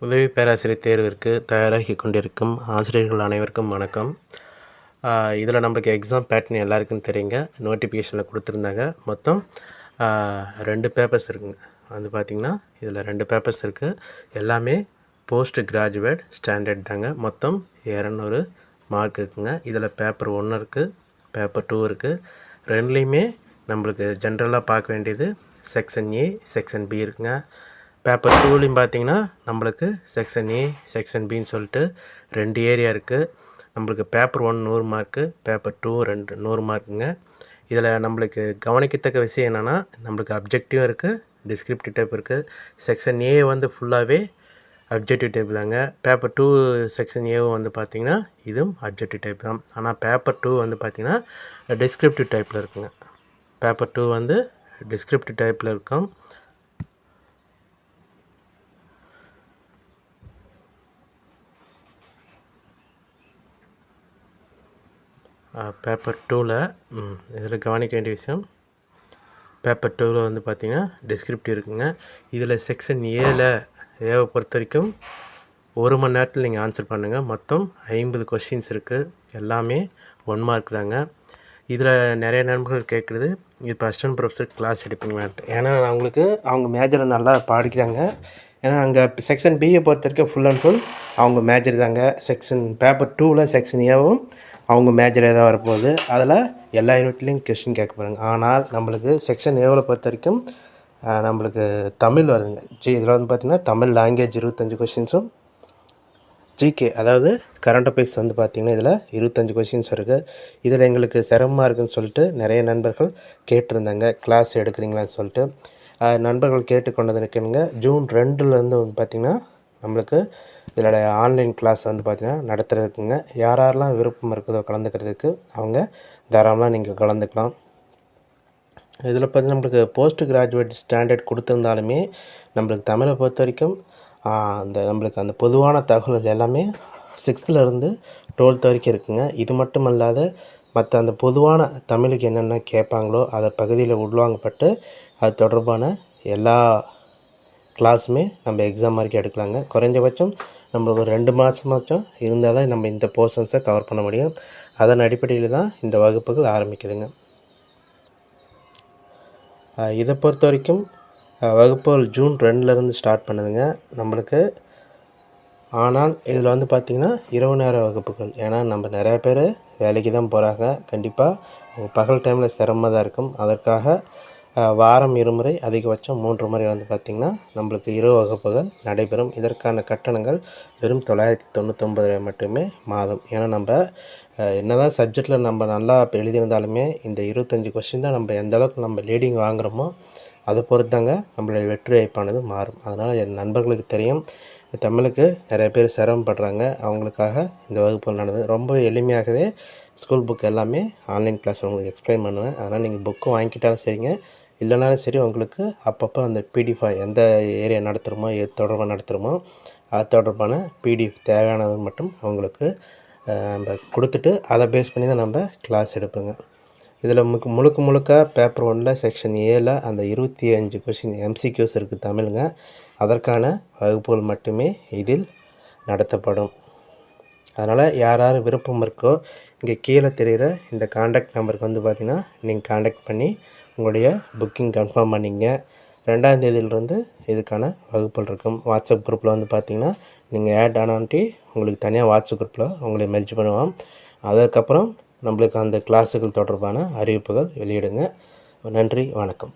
உதவி பேராசிரியர் தேர்விற்கு தயாராகி கொண்டிருக்கும் ஆசிரியர்கள் அனைவருக்கும் வணக்கம். இதில் நம்மளுக்கு எக்ஸாம் பேட்டர்ன் எல்லாருக்கும் தெரியுங்க. நோட்டிஃபிகேஷனில் கொடுத்துருந்தாங்க. மொத்தம் 2 பேப்பர்ஸ் இருக்குங்க. வந்து பார்த்திங்கன்னா இதில் 2 பேப்பர்ஸ் இருக்குது. எல்லாமே போஸ்ட் கிராஜுவேட் ஸ்டாண்டர்ட் தாங்க. மொத்தம் 200 மார்க் இருக்குங்க. இதில் பேப்பர் 1 இருக்குது, பேப்பர் 2 இருக்குது. ரெண்டுலேயுமே நம்மளுக்கு ஜென்ரலாக பார்க்க வேண்டியது செக்ஷன் ஏ, செக்ஷன் பி இருக்குங்க. பேப்பர் 2லையும் பார்த்தீங்கன்னா நம்மளுக்கு செக்ஷன் ஏ, செக்ஷன் பின்னு சொல்லிட்டு 2 ஏரியா இருக்குது. நம்மளுக்கு பேப்பர் 1 100 மார்க்கு, பேப்பர் 2 100 மார்க்குங்க. இதில் நம்மளுக்கு கவனிக்கத்தக்க விஷயம் என்னென்னா, நம்மளுக்கு அப்ஜெக்டிவும் இருக்குது, டிஸ்கிரிப்டிவ் டைப் இருக்குது. செக்ஷன் ஏ வந்து ஃபுல்லாகவே அப்ஜெக்டிவ் டைப் தாங்க. பேப்பர் 2 செக்ஷன் ஏவும் வந்து பார்த்திங்கன்னா இதுவும் அப்ஜெக்டிவ் டைப் தான். ஆனால் பேப்பர் 2 வந்து பார்த்திங்கன்னா டிஸ்கிரிப்டிவ் டைப்பில் இருக்குங்க. பேப்பர் 2 வந்து டிஸ்கிரிப்டிவ் டைப்பில் இருக்கும். பேப்பர் 2ல் இதில் கவனிக்க வேண்டிய விஷயம், பேப்பர் 2ல் வந்து பார்த்திங்கன்னா டிஸ்கிரிப்டிவ் இருக்குங்க. இதில் செக்ஷன் ஏவை பொறுத்த வரைக்கும் 1 மணி நேரத்தில் நீங்கள் ஆன்சர் பண்ணுங்கள். மொத்தம் 50 கொஷின்ஸ் இருக்குது. எல்லாமே 1 மார்க் தாங்க. இதில் நிறைய நண்பர்கள் கேட்குறது, இப்போ அசிஸ்டன்ட் ப்ரொஃபஸர் கிளாஸ் எடுப்பீங்களான்ட்டு. ஏன்னா அவங்களுக்கு அவங்க மேஜரை நல்லா படிக்கிறாங்க. ஏன்னா அங்கே செக்ஷன் பியை பொறுத்த வரைக்கும் ஃபுல் அண்ட் ஃபுல் அவங்க மேஜர் தாங்க. பேப்பர் 2ல் செக்ஷன் ஏவும் அவங்க மேஜர் ஏதாவது வரப்போகுது. அதில் எல்லா யூனிட்லேயும் கொஸ்டின் கேட்க போகிறாங்க. ஆனால் நம்மளுக்கு செக்ஷன் ஏவில் பொறுத்த வரைக்கும் நம்மளுக்கு தமிழ் வருதுங்க. இதில் வந்து பார்த்திங்கன்னா தமிழ் லாங்குவேஜ் 25 கொஷின்ஸும், ஜிகே அதாவது கரண்ட் அஃபேர்ஸ் வந்து பார்த்திங்கன்னா இதில் 25 கொஷின்ஸ் இருக்குது. இதில் எங்களுக்கு சிரமமாக இருக்குதுன்னு சொல்லிட்டு நிறைய நண்பர்கள் கேட்டிருந்தாங்க, கிளாஸ் எடுக்கிறீங்களான்னு சொல்லிட்டு. நண்பர்கள் கேட்டுக்கொண்டது இருக்குங்க. ஜூன் 2லேருந்து வந்து பார்த்திங்கன்னா நம்மளுக்கு இதில் ஆன்லைன் கிளாஸ் வந்து பார்த்திங்கன்னா நடத்துகிறதுக்குங்க. யாரெல்லாம் விருப்பம் இருக்குதோ கலந்துக்கிறதுக்கு அவங்க தாராளமாக நீங்கள் கலந்துக்கலாம். இதில் பார்த்திங்கன்னா நம்மளுக்கு போஸ்ட் கிராஜுவேட் ஸ்டாண்டர்ட் கொடுத்துருந்தாலுமே நம்மளுக்கு தமிழை பொறுத்த வரைக்கும் நம்மளுக்கு அந்த பொதுவான தகவல்கள் எல்லாமே 6th to 12th வரைக்கும் இருக்குங்க. இது மட்டும் இல்லாத மற்ற அந்த பொதுவான தமிழுக்கு என்னென்ன கேட்பாங்களோ அதை பகுதியில் உள்வாங்கப்பட்டு அது தொடர்பான எல்லா கிளாஸுமே நம்ம எக்ஸாம் வரைக்கும் எடுக்கலாங்க. குறைஞ்சபட்சம் நம்மளுக்கு ஒரு 2 மாதமாச்சும் இருந்தால் தான் நம்ம இந்த போர்ஷன்ஸை கவர் பண்ண முடியும். அதன் அடிப்படையில் தான் இந்த வகுப்புகள் ஆரம்பிக்குதுங்க. இதை பொறுத்த வரைக்கும் வகுப்புகள் ஜூன் 2லேருந்து ஸ்டார்ட் பண்ணுதுங்க நம்மளுக்கு. ஆனால் இதில் வந்து பார்த்திங்கன்னா இரவு நேர வகுப்புகள். ஏன்னா நம்ம நிறையா பேர் வேலைக்கு தான் போகிறாங்க. கண்டிப்பாக பகல் டைமில் சிரமமாக தான் இருக்கும். அதற்காக வாரம் 2 முறை, அதிகபட்சம் 3 முறை வந்து பார்த்திங்கன்னா நம்மளுக்கு இரவு வகுப்புகள் நடைபெறும். இதற்கான கட்டணங்கள் வெறும் 999 மட்டுமே மாதம். ஏன்னா நம்ம என்ன தான் சப்ஜெக்டில் நம்ம நல்லா எழுதியிருந்தாலுமே இந்த 25 கொஸ்டின் தான் நம்ம எந்த அளவுக்கு நம்ம லீடிங் வாங்குகிறோமோ அதை பொறுத்தாங்க நம்மளுடைய வெற்றி வாய்ப்பானது மாறும். அதனால் என் நண்பர்களுக்கு தெரியும், தமிழுக்கு நிறைய பேர் சிரமப்படுறாங்க. அவங்களுக்காக இந்த வகுப்புகள் நடந்தது. ரொம்ப எளிமையாகவே ஸ்கூல் புக் எல்லாமே ஆன்லைன் கிளாஸ் உங்களுக்கு எக்ஸ்பிளைன் பண்ணுவேன். அதனால் நீங்கள் புக்கு வாங்கிக்கிட்டாலும் சரிங்க, இல்லைனாலும் சரி உங்களுக்கு அப்பப்போ அந்த பிடிஎஃப் எந்த ஏரியா நடத்துகிறோமோ, எது தொடர்பாக நடத்துகிறோமோ அது தொடர்பான பிடிஎஃப் தேவையானது மட்டும் உங்களுக்கு நம்ம கொடுத்துட்டு அதை பேஸ் பண்ணி தான் நம்ம கிளாஸ் எடுப்போங்க. இதில் முழுக்க பேப்பர் 1ல் செக்ஷன் ஏல அந்த 25 கொஷின் எம்சிக்யூஸ் இருக்குது தமிழுங்க. அதற்கான வகுப்புகள் மட்டுமே இதில் நடத்தப்படும். அதனால் யார் விருப்பம் இருக்கோ இங்கே கீழே தெரிகிற இந்த காண்டாக்ட் நம்பருக்கு வந்து பார்த்திங்கன்னா நீங்கள் காண்டாக்ட் பண்ணி உங்களுடைய புக்கிங் கன்ஃபார்ம் பண்ணிங்க. 2ஆம் தேதியிலிருந்து இதுக்கான வகுப்புகள் இருக்கும். வாட்ஸ்அப் குரூப்பில் வந்து பார்த்திங்கன்னா நீங்கள் ஆட் ஆனான்ட்டி உங்களுக்கு தனியாக வாட்ஸ்அப் குரூப்பில் உங்களை மெர்ஜ் பண்ணுவோம். அதுக்கப்புறம் நம்மளுக்கு அந்த கிளாஸுகள் தொடர்பான அறிவிப்புகள் வெளியிடுங்க. நன்றி, வணக்கம்.